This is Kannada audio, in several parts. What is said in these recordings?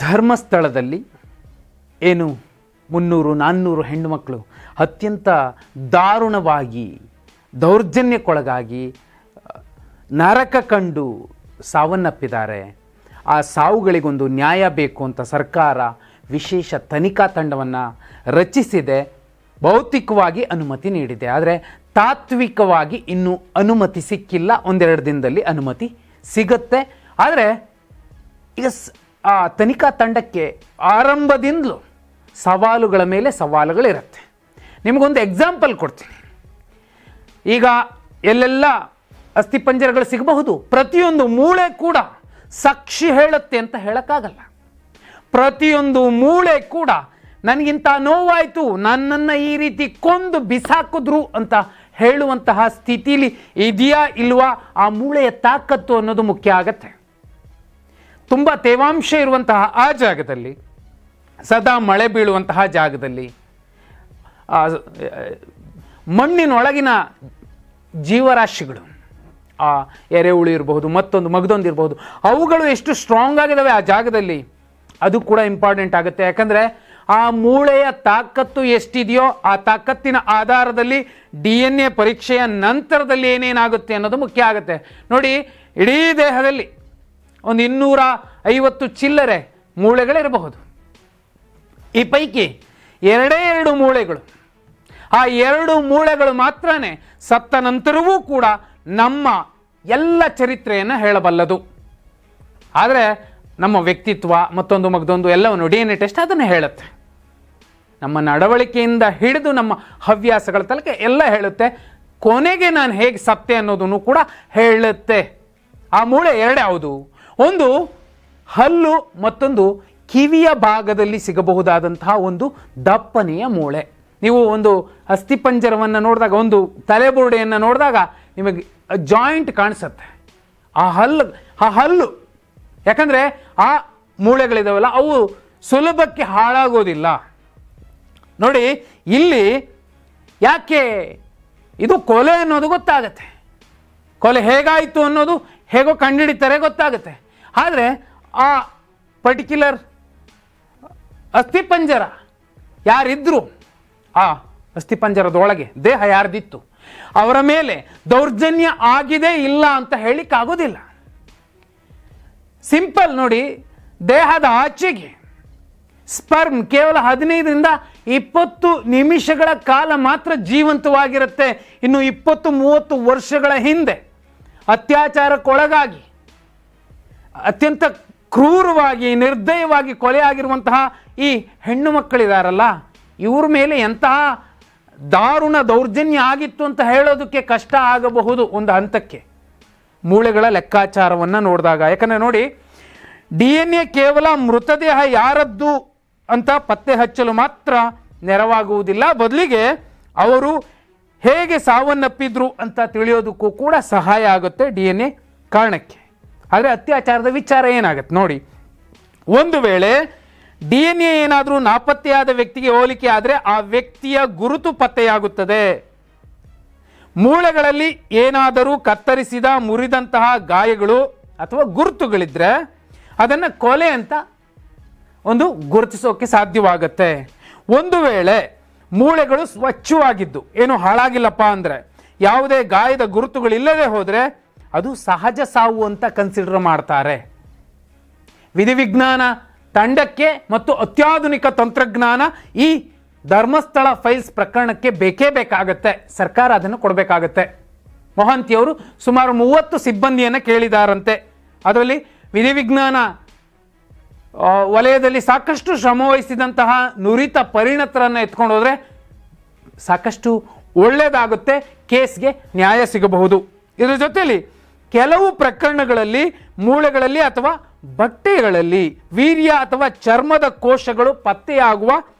ಧರ್ಮಸ್ಥಳದಲ್ಲಿ ಏನು 300-400 ಹೆಣ್ಣುಮಕ್ಕಳು ಅತ್ಯಂತ ದಾರುಣವಾಗಿ ದೌರ್ಜನ್ಯಕ್ಕೊಳಗಾಗಿ ನರಕ ಕಂಡು ಸಾವನ್ನಪ್ಪಿದ್ದಾರೆ. ಆ ಸಾವುಗಳಿಗೊಂದು ನ್ಯಾಯ ಬೇಕು ಅಂತ ಸರ್ಕಾರ ವಿಶೇಷ ತನಿಖಾ ತಂಡವನ್ನು ರಚಿಸಿದೆ. ಭೌತಿಕವಾಗಿ ಅನುಮತಿ ನೀಡಿದೆ, ಆದರೆ ತಾತ್ವಿಕವಾಗಿ ಇನ್ನೂ ಅನುಮತಿ ಸಿಕ್ಕಿಲ್ಲ. ಒಂದೆರಡು ದಿನದಲ್ಲಿ ಅನುಮತಿ ಸಿಗುತ್ತೆ. ಆದರೆ ಈಗ ಆ ತನಿಖಾ ತಂಡಕ್ಕೆ ಆರಂಭದಿಂದಲೂ ಸವಾಲುಗಳ ಮೇಲೆ ಸವಾಲುಗಳಿರುತ್ತೆ. ನಿಮಗೊಂದು ಎಕ್ಸಾಂಪಲ್ ಕೊಡ್ತೀನಿ. ಈಗ ಎಲ್ಲೆಲ್ಲ ಅಸ್ಥಿಪಂಜರಗಳು ಸಿಗಬಹುದು, ಪ್ರತಿಯೊಂದು ಮೂಳೆ ಕೂಡ ಸಾಕ್ಷಿ ಹೇಳುತ್ತೆ ಅಂತ ಹೇಳೋಕ್ಕಾಗಲ್ಲ. ಪ್ರತಿಯೊಂದು ಮೂಳೆ ಕೂಡ ನನಗಿಂತ ನೋವಾಯಿತು, ನನ್ನನ್ನು ಈ ರೀತಿ ಕೊಂದು ಬಿಸಾಕಿದ್ರು ಅಂತ ಹೇಳುವಂತಹ ಸ್ಥಿತಿಲಿ ಇದೆಯಾ ಇಲ್ವಾ, ಆ ಮೂಳೆಯ ತಾಕತ್ತು ಅನ್ನೋದು ಮುಖ್ಯ ಆಗತ್ತೆ. ತುಂಬ ತೇವಾಂಶ ಇರುವಂತಹ ಆ ಜಾಗದಲ್ಲಿ, ಸದಾ ಮಳೆ ಬೀಳುವಂತಹ ಜಾಗದಲ್ಲಿ, ಮಣ್ಣಿನೊಳಗಿನ ಜೀವರಾಶಿಗಳು, ಆ ಎರೆಹುಳು ಇರಬಹುದು, ಮಗದೊಂದು ಇರಬಹುದು, ಅವುಗಳು ಎಷ್ಟು ಸ್ಟ್ರಾಂಗ್ ಆಗಿದ್ದಾವೆ ಆ ಜಾಗದಲ್ಲಿ, ಅದು ಕೂಡ ಇಂಪಾರ್ಟೆಂಟ್ ಆಗುತ್ತೆ. ಯಾಕಂದರೆ ಆ ಮೂಳೆಯ ತಾಕತ್ತು ಎಷ್ಟಿದೆಯೋ ಆ ತಾಕತ್ತಿನ ಆಧಾರದಲ್ಲಿ DNA ಪರೀಕ್ಷೆಯ ನಂತರದಲ್ಲಿ ಏನೇನಾಗುತ್ತೆ ಅನ್ನೋದು ಮುಖ್ಯ ಆಗುತ್ತೆ. ನೋಡಿ, ಇಡೀ ದೇಹದಲ್ಲಿ ಒಂದು 250 ಚಿಲ್ಲರೆ ಮೂಳೆಗಳಿರಬಹುದು. ಈ ಪೈಕಿ 2 ಮೂಳೆಗಳು, ಆ 2 ಮೂಳೆಗಳು ಮಾತ್ರನೇ ಸತ್ತ ನಂತರವೂ ಕೂಡ ನಮ್ಮ ಎಲ್ಲ ಚರಿತ್ರೆಯನ್ನು ಹೇಳಬಲ್ಲದು. ಆದರೆ ನಮ್ಮ ವ್ಯಕ್ತಿತ್ವ ಮಗದೊಂದು ಎಲ್ಲವನ್ನು DNA ಟೆಸ್ಟ್ ಅದನ್ನು ಹೇಳುತ್ತೆ. ನಮ್ಮ ನಡವಳಿಕೆಯಿಂದ ಹಿಡಿದು ನಮ್ಮ ಹವ್ಯಾಸಗಳ ತನಕ ಎಲ್ಲ ಹೇಳುತ್ತೆ. ಕೊನೆಗೆ ನಾನು ಹೇಗೆ ಸತ್ತೆ ಅನ್ನೋದನ್ನು ಕೂಡ ಹೇಳುತ್ತೆ. ಆ ಮೂಳೆ 2 ಯಾವುದು? ಒಂದು ಹಲ್ಲು, ಮತ್ತೊಂದು ಕಿವಿಯ ಭಾಗದಲ್ಲಿ ಸಿಗಬಹುದಾದಂತಹ ಒಂದು ದಪ್ಪನೆಯ ಮೂಳೆ. ನೀವು ಒಂದು ಅಸ್ಥಿಪಂಜರವನ್ನು ನೋಡಿದಾಗ, ಒಂದು ತಲೆಬುರುಡೆಯನ್ನು ನೋಡಿದಾಗ ನಿಮಗೆ ಜಾಯಿಂಟ್ ಕಾಣಿಸುತ್ತೆ. ಆ ಹಲ್ಲು ಯಾಕಂದರೆ ಆ ಮೂಳೆಗಳಿದಾವಲ್ಲ, ಅವು ಸುಲಭಕ್ಕೆ ಹಾಳಾಗೋದಿಲ್ಲ. ನೋಡಿ, ಇಲ್ಲಿ ಯಾಕೆ ಇದು ಕೊಲೆ ಅನ್ನೋದು ಗೊತ್ತಾಗತ್ತೆ, ಕೊಲೆ ಹೇಗಾಯಿತು ಅನ್ನೋದು ಹೇಗೋ ಕಂಡುಹಿಡಿತಾರೆ ಗೊತ್ತಾಗುತ್ತೆ. ಆದರೆ ಆ ಪರ್ಟಿಕ್ಯುಲರ್ ಅಸ್ಥಿಪಂಜರ ಯಾರಿದ್ರು, ಆ ಅಸ್ಥಿಪಂಜರದೊಳಗೆ ದೇಹ ಯಾರ್ದಿತ್ತು, ಅವರ ಮೇಲೆ ದೌರ್ಜನ್ಯ ಆಗಿದೆ ಇಲ್ಲ ಅಂತ ಹೇಳಿಕ್ಕಾಗೋದಿಲ್ಲ. ಸಿಂಪಲ್ ನೋಡಿ, ದೇಹದ ಆಚೆಗೆ ಸ್ಪರ್ಮ್ ಕೇವಲ 15-20 ನಿಮಿಷಗಳ ಕಾಲ ಮಾತ್ರ ಜೀವಂತವಾಗಿರುತ್ತೆ. ಇನ್ನು 20-30 ವರ್ಷಗಳ ಹಿಂದೆ ಅತ್ಯಾಚಾರಕ್ಕೊಳಗಾಗಿ ಅತ್ಯಂತ ಕ್ರೂರವಾಗಿ ನಿರ್ದಯವಾಗಿ ಕೊಲೆಯಾಗಿರುವಂತಹ ಈ ಹೆಣ್ಣು ಮಕ್ಕಳಿದಾರಲ್ಲ, ಇವ್ರ ಮೇಲೆ ಎಂತಹ ದಾರುಣ ದೌರ್ಜನ್ಯ ಆಗಿತ್ತು ಅಂತ ಹೇಳೋದಕ್ಕೆ ಕಷ್ಟ ಆಗಬಹುದು ಒಂದು ಹಂತಕ್ಕೆ, ಮೂಳೆಗಳ ಲೆಕ್ಕಾಚಾರವನ್ನು ನೋಡಿದಾಗ. ಯಾಕಂದರೆ ನೋಡಿ, DNA ಕೇವಲ ಮೃತದೇಹ ಯಾರದ್ದು ಅಂತ ಪತ್ತೆ ಹಚ್ಚಲು ಮಾತ್ರ ನೆರವಾಗುವುದಿಲ್ಲ, ಬದಲಿಗೆ ಅವರು ಹೇಗೆ ಸಾವನ್ನಪ್ಪಿದ್ರು ಅಂತ ತಿಳಿಯೋದಕ್ಕೂ ಕೂಡ ಸಹಾಯ ಆಗುತ್ತೆ DNA ಕಾರಣಕ್ಕೆ. ಆದರೆ ಅತ್ಯಾಚಾರದ ವಿಚಾರ ಏನಾಗುತ್ತೆ ನೋಡಿ, ಒಂದು ವೇಳೆ DNA ಏನಾದರೂ ನಾಪತ್ತೆಯಾದ ವ್ಯಕ್ತಿಗೆ ಹೋಲಿಕೆ ಆದರೆ ಆ ವ್ಯಕ್ತಿಯ ಗುರುತು ಪತ್ತೆಯಾಗುತ್ತದೆ. ಮೂಳೆಗಳಲ್ಲಿ ಏನಾದರೂ ಕತ್ತರಿಸಿದ ಮುರಿದಂತಹ ಗಾಯಗಳು ಅಥವಾ ಗುರುತುಗಳಿದ್ರೆ ಅದನ್ನು ಕೊಲೆ ಅಂತ ಒಂದು ಗುರುತಿಸೋಕೆ ಸಾಧ್ಯವಾಗುತ್ತೆ. ಒಂದು ವೇಳೆ ಮೂಳೆಗಳು ಸ್ವಚ್ಛವಾಗಿದ್ದು ಏನು ಹಾಳಾಗಿಲ್ಲಪ್ಪ ಅಂದರೆ, ಯಾವುದೇ ಗಾಯದ ಗುರುತುಗಳಿಲ್ಲದೆ ಹೋದರೆ ಅದು ಸಹಜ ಸಾವು ಅಂತ ಕನ್ಸಿಡರ್ ಮಾಡ್ತಾರೆ. ವಿಧಿವಿಜ್ಞಾನ ತಂಡಕ್ಕೆ ಮತ್ತು ಅತ್ಯಾಧುನಿಕ ತಂತ್ರಜ್ಞಾನ ಈ ಧರ್ಮಸ್ಥಳ ಫೈಲ್ಸ್ ಪ್ರಕರಣಕ್ಕೆ ಬೇಕೇ ಬೇಕಾಗತ್ತೆ. ಸರ್ಕಾರ ಅದನ್ನು ಕೊಡಬೇಕಾಗತ್ತೆ. ಮೊಹಂತಿಯವರು ಸುಮಾರು 30 ಸಿಬ್ಬಂದಿಯನ್ನು ಕೇಳಿದಾರಂತೆ. ಅದರಲ್ಲಿ ವಿಧಿವಿಜ್ಞಾನ ವಲಯದಲ್ಲಿ ಸಾಕಷ್ಟು ಶ್ರಮವಹಿಸಿದಂತಹ ನುರಿತ ಪರಿಣತರನ್ನು ಎತ್ಕೊಂಡು ಹೋದರೆ ಸಾಕಷ್ಟು ಒಳ್ಳೆಯದಾಗುತ್ತೆ, ಕೇಸ್ಗೆ ನ್ಯಾಯ ಸಿಗಬಹುದು. ಇದರ ಜೊತೆಯಲ್ಲಿ ಕೆಲವು ಪ್ರಕರಣಗಳಲ್ಲಿ ಮೂಳೆಗಳಲ್ಲಿ ಅಥವಾ ಬಟ್ಟೆಗಳಲ್ಲಿ ವೀರ್ಯ ಅಥವಾ ಚರ್ಮದ ಕೋಶಗಳು ಪತ್ತೆಯಾಗುವ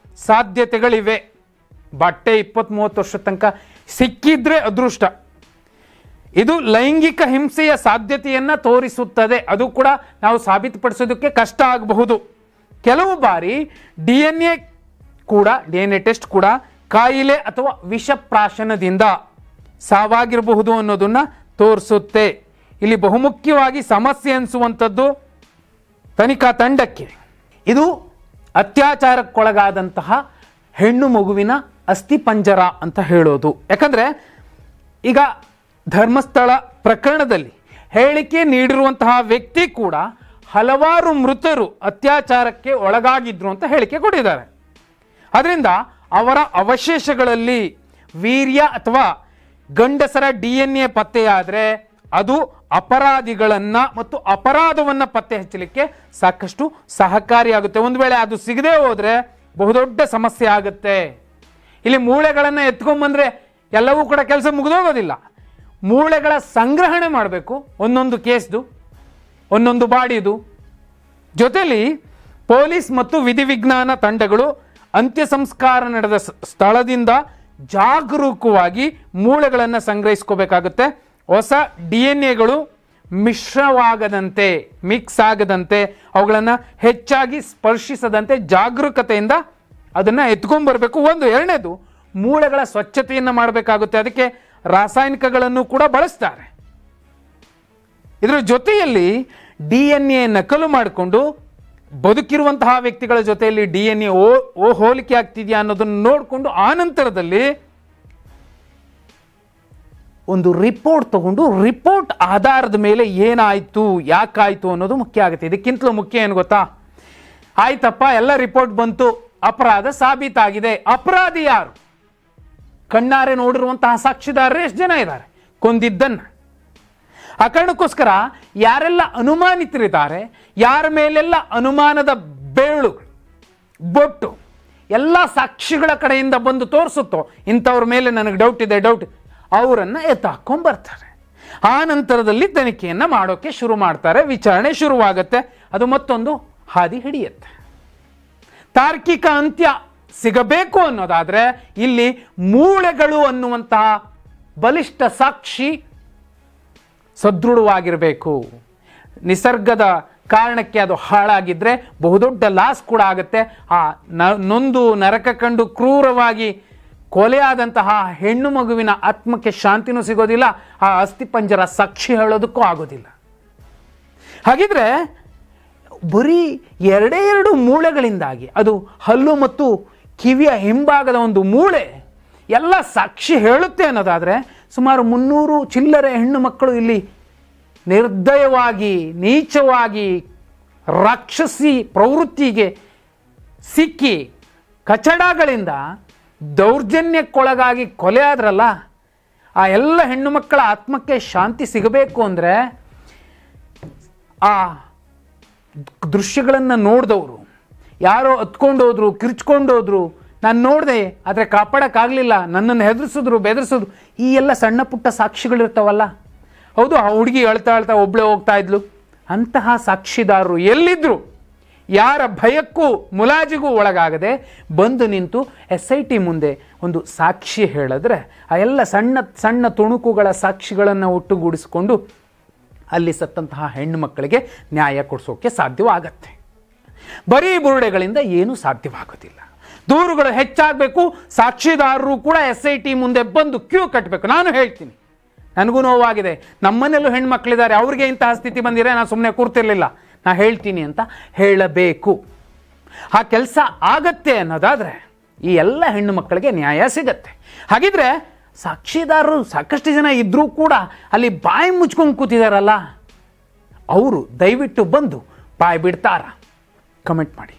ಸಾಧ್ಯತೆಗಳಿವೆ. ಬಟ್ಟೆ 20-30 ವರ್ಷದ ತನಕ ಸಿಕ್ಕಿದ್ರೆ ಅದೃಷ್ಟ. ಇದು ಲೈಂಗಿಕ ಹಿಂಸೆಯ ಸಾಧ್ಯತೆಯನ್ನು ತೋರಿಸುತ್ತದೆ. ಅದು ಕೂಡ ನಾವು ಸಾಬೀತುಪಡಿಸೋದಕ್ಕೆ ಕಷ್ಟ ಆಗಬಹುದು. ಕೆಲವು ಬಾರಿ DNA ಟೆಸ್ಟ್ ಕೂಡ ಕಾಯಿಲೆ ಅಥವಾ ವಿಷಪ್ರಾಶನದಿಂದ ಸಾವಾಗಿರಬಹುದು ಅನ್ನೋದನ್ನು ತೋರಿಸುತ್ತೆ. ಇಲ್ಲಿ ಬಹುಮುಖ್ಯವಾಗಿ ಸಮಸ್ಯೆ ಅನಿಸುವಂಥದ್ದು ತನಿಖಾ ತಂಡಕ್ಕೆ ಇದು ಅತ್ಯಾಚಾರಕ್ಕೊಳಗಾದಂತಹ ಹೆಣ್ಣು ಮಗುವಿನ ಅಸ್ಥಿಪಂಜರ ಅಂತ ಹೇಳೋದು. ಯಾಕಂದರೆ ಈಗ ಧರ್ಮಸ್ಥಳ ಪ್ರಕರಣದಲ್ಲಿ ಹೇಳಿಕೆ ನೀಡಿರುವಂತಹ ವ್ಯಕ್ತಿ ಕೂಡ ಹಲವಾರು ಮೃತರು ಅತ್ಯಾಚಾರಕ್ಕೆ ಒಳಗಾಗಿದ್ರು ಅಂತ ಹೇಳಿಕೆ ಕೊಟ್ಟಿದ್ದಾರೆ. ಅದರಿಂದ ಅವರ ಅವಶೇಷಗಳಲ್ಲಿ ವೀರ್ಯ ಅಥವಾ ಗಂಡಸರ DNA ಪತ್ತೆಯಾದರೆ ಅದು ಅಪರಾಧಿಗಳನ್ನು ಮತ್ತು ಅಪರಾಧವನ್ನು ಪತ್ತೆ ಹಚ್ಚಲಿಕ್ಕೆ ಸಾಕಷ್ಟು ಸಹಕಾರಿಯಾಗುತ್ತೆ. ಒಂದು ವೇಳೆ ಅದು ಸಿಗದೆ ಹೋದರೆ ಬಹುದೊಡ್ಡ ಸಮಸ್ಯೆ ಆಗುತ್ತೆ. ಇಲ್ಲಿ ಮೂಳೆಗಳನ್ನು ಎತ್ಕೊಂಡ್ಬಂದ್ರೆ ಎಲ್ಲವೂ ಕೂಡ ಕೆಲಸ ಮುಗಿದೋಗೋದಿಲ್ಲ. ಮೂಳೆಗಳ ಸಂಗ್ರಹಣೆ ಮಾಡಬೇಕು, ಒಂದೊಂದು ಕೇಸ್ದು, ಒಂದೊಂದು ಬಾಡಿದು. ಜೊತೆಲಿ ಪೊಲೀಸ್ ಮತ್ತು ವಿಧಿವಿಜ್ಞಾನ ತಂಡಗಳು ಅಂತ್ಯ ಸಂಸ್ಕಾರ ನಡೆದ ಸ್ಥಳದಿಂದ ಜಾಗರೂಕವಾಗಿ ಮೂಳೆಗಳನ್ನು ಸಂಗ್ರಹಿಸ್ಕೋಬೇಕಾಗುತ್ತೆ. ಹೊಸ DNA ಮಿಶ್ರವಾಗದಂತೆ, ಮಿಕ್ಸ್ ಆಗದಂತೆ, ಅವುಗಳನ್ನು ಹೆಚ್ಚಾಗಿ ಸ್ಪರ್ಶಿಸದಂತೆ ಜಾಗರೂಕತೆಯಿಂದ ಅದನ್ನು ಎತ್ಕೊಂಡ್ಬರಬೇಕು. ಎರಡನೇದು, ಮೂಳೆಗಳ ಸ್ವಚ್ಛತೆಯನ್ನು ಮಾಡಬೇಕಾಗುತ್ತೆ. ಅದಕ್ಕೆ ರಾಸಾಯನಿಕಗಳನ್ನು ಕೂಡ ಬಳಸ್ತಾರೆ. ಇದರ ಜೊತೆಯಲ್ಲಿ DNA ನಕಲು ಮಾಡಿಕೊಂಡು ಬದುಕಿರುವಂತಹ ವ್ಯಕ್ತಿಗಳ ಜೊತೆಯಲ್ಲಿ DNA ಹೋಲಿಕೆ ಆಗ್ತಿದೆಯಾ ಅನ್ನೋದನ್ನು ನೋಡಿಕೊಂಡು ಆನಂತರದಲ್ಲಿ ಒಂದು ರಿಪೋರ್ಟ್ ತಗೊಂಡು ರಿಪೋರ್ಟ್ ಆಧಾರದ ಮೇಲೆ ಏನಾಯಿತು, ಯಾಕಾಯಿತು ಅನ್ನೋದು ಮುಖ್ಯ ಆಗುತ್ತೆ. ಇದಕ್ಕಿಂತಲೂ ಮುಖ್ಯ ಏನು ಗೊತ್ತಾ? ಆಯ್ತಪ್ಪ, ಎಲ್ಲ ರಿಪೋರ್ಟ್ ಬಂತು, ಅಪರಾಧ ಸಾಬೀತಾಗಿದೆ. ಅಪರಾಧಿ ಯಾರು? ಕಣ್ಣಾರೆ ನೋಡಿರುವಂತಹ ಸಾಕ್ಷಿದಾರರು ಎಷ್ಟು ಜನ ಇದ್ದಾರೆ ಕೊಂದಿದ್ದನ್ನು? ಆ ಕಾರಣಕ್ಕೋಸ್ಕರ ಯಾರೆಲ್ಲ ಅನುಮಾನಿತರಿದ್ದಾರೆ, ಯಾರ ಮೇಲೆಲ್ಲ ಅನುಮಾನದ ಬೇಳು ಬೊಟ್ಟು ಎಲ್ಲ ಸಾಕ್ಷಿಗಳ ಕಡೆಯಿಂದ ಬಂದು ತೋರಿಸುತ್ತೋ ಇಂಥವ್ರ ಮೇಲೆ ನನಗೆ ಡೌಟ್ ಇದೆ, ಅವರನ್ನು ಎತ್ತಾಕೊಂಡ್ಬರ್ತಾರೆ. ಆ ನಂತರದಲ್ಲಿ ತನಿಖೆಯನ್ನು ಮಾಡೋಕ್ಕೆ ಶುರು ಮಾಡ್ತಾರೆ. ವಿಚಾರಣೆ ಶುರುವಾಗುತ್ತೆ. ಅದು ಮತ್ತೊಂದು ಹಾದಿ ಹಿಡಿಯುತ್ತೆ. ತಾರ್ಕಿಕ ಅಂತ್ಯ ಸಿಗಬೇಕು ಅನ್ನೋದಾದರೆ ಇಲ್ಲಿ ಮೂಳೆಗಳು ಅನ್ನುವಂತಹ ಬಲಿಷ್ಠ ಸಾಕ್ಷಿ ಸದೃಢವಾಗಿರಬೇಕು. ನಿಸರ್ಗದ ಕಾರಣಕ್ಕೆ ಅದು ಹಾಳಾಗಿದ್ದರೆ ಬಹುದೊಡ್ಡ ಲಾಸ್ ಕೂಡ ಆಗುತ್ತೆ. ಆ ನೊಂದು ನರಕ ಕಂಡು ಕ್ರೂರವಾಗಿ ಕೊಲೆಯಾದಂತಹ ಹೆಣ್ಣು ಮಗುವಿನ ಆತ್ಮಕ್ಕೆ ಶಾಂತಿನೂ ಸಿಗೋದಿಲ್ಲ, ಆ ಅಸ್ಥಿಪಂಜರ ಸಾಕ್ಷಿ ಹೇಳೋದಕ್ಕೂ ಆಗೋದಿಲ್ಲ. ಹಾಗಿದ್ರೆ ಬರೀ ಎರಡು ಮೂಳೆಗಳಿಂದಾಗಿ, ಅದು ಹಲ್ಲು ಮತ್ತು ಕಿವಿಯ ಹಿಂಭಾಗದ ಒಂದು ಮೂಳೆ ಎಲ್ಲ ಸಾಕ್ಷಿ ಹೇಳುತ್ತೆ ಅನ್ನೋದಾದರೆ ಸುಮಾರು 300 ಚಿಲ್ಲರೆ ಹೆಣ್ಣು ಮಕ್ಕಳು ಇಲ್ಲಿ ನಿರ್ದಯವಾಗಿ, ನೀಚವಾಗಿ, ರಾಕ್ಷಸಿ ಪ್ರವೃತ್ತಿಗೆ ಸಿಕ್ಕಿ ಕಚಡಗಳಿಂದ ದೌರ್ಜನ್ಯಕ್ಕೊಳಗಾಗಿ ಕೊಲೆ ಆದ್ರಲ್ಲ, ಆ ಎಲ್ಲ ಹೆಣ್ಣು ಮಕ್ಕಳ ಆತ್ಮಕ್ಕೆ ಶಾಂತಿ ಸಿಗಬೇಕು ಅಂದರೆ ಆ ದೃಶ್ಯಗಳನ್ನು ನೋಡಿದವರು ಯಾರೋ ಹತ್ಕೊಂಡೋದ್ರು, ಕಿರ್ಚ್ಕೊಂಡೋದ್ರು, ನಾನು ನೋಡಿದೆ ಆದರೆ ಕಾಪಾಡೋಕ್ಕಾಗಲಿಲ್ಲ, ನನ್ನನ್ನು ಹೆದರಿಸಿದ್ರು, ಬೆದರಿಸಿದ್ರು, ಈ ಎಲ್ಲ ಸಣ್ಣ ಪುಟ್ಟ ಸಾಕ್ಷಿಗಳಿರ್ತಾವಲ್ಲ. ಹೌದು, ಆ ಹುಡುಗಿ ಅಳ್ತಾ ಒಬ್ಬಳೇ ಹೋಗ್ತಾ ಇದ್ಲು. ಅಂತಹ ಸಾಕ್ಷಿದಾರರು ಎಲ್ಲಿದ್ದರು? ಯಾರ ಭಯಕ್ಕೂ ಮುಲಾಜಿಗೂ ಒಳಗಾಗದೆ ಬಂದು ನಿಂತು SIT ಮುಂದೆ ಒಂದು ಸಾಕ್ಷಿ ಹೇಳಿದ್ರೆ ಆ ಎಲ್ಲ ಸಣ್ಣ ಸಣ್ಣ ತುಣುಕುಗಳ ಸಾಕ್ಷಿಗಳನ್ನು ಒಟ್ಟುಗೂಡಿಸಿಕೊಂಡು ಅಲ್ಲಿ ಸತ್ತಂತಹ ಹೆಣ್ಣು ಮಕ್ಕಳಿಗೆ ನ್ಯಾಯ ಕೊಡಿಸೋಕ್ಕೆ ಸಾಧ್ಯವಾಗತ್ತೆ. ಬರೀ ಬುರುಡೆಗಳಿಂದ ಏನೂ ಸಾಧ್ಯವಾಗೋದಿಲ್ಲ. ದೂರುಗಳು ಹೆಚ್ಚಾಗಬೇಕು. ಸಾಕ್ಷಿದಾರರು ಕೂಡ SIT ಮುಂದೆ ಬಂದು ಕ್ಯೂ ಕಟ್ಟಬೇಕು. ನಾನು ಹೇಳ್ತೀನಿ, ನನಗೂ ನೋವಾಗಿದೆ, ನಮ್ಮನೆಯಲ್ಲೂ ಹೆಣ್ಮಕ್ಳಿದ್ದಾರೆ, ಅವ್ರಿಗೆ ಇಂತಹ ಸ್ಥಿತಿ ಬಂದಿರೆ ನಾನು ಸುಮ್ಮನೆ ಕೂರ್ತಿರ್ಲಿಲ್ಲ, ನಾ ಹೇಳ್ತೀನಿ ಅಂತ ಹೇಳಬೇಕು. ಆ ಕೆಲಸ ಆಗತ್ತೆ ಅನ್ನೋದಾದರೆ ಈ ಎಲ್ಲ ಹೆಣ್ಣು ಮಕ್ಕಳಿಗೆ ನ್ಯಾಯ ಸಿಗತ್ತೆ. ಹಾಗಿದ್ರೆ ಸಾಕ್ಷಿದಾರರು ಸಾಕಷ್ಟು ಜನ ಇದ್ದರೂ ಕೂಡ ಅಲ್ಲಿ ಬಾಯಿ ಮುಚ್ಕೊಂಡು ಕೂತಿದಾರಲ್ಲ, ಅವರು ದಯವಿಟ್ಟು ಬಂದು ಬಾಯಿ ಬಿಡ್ತಾರ? ಕಮೆಂಟ್ ಮಾಡಿ.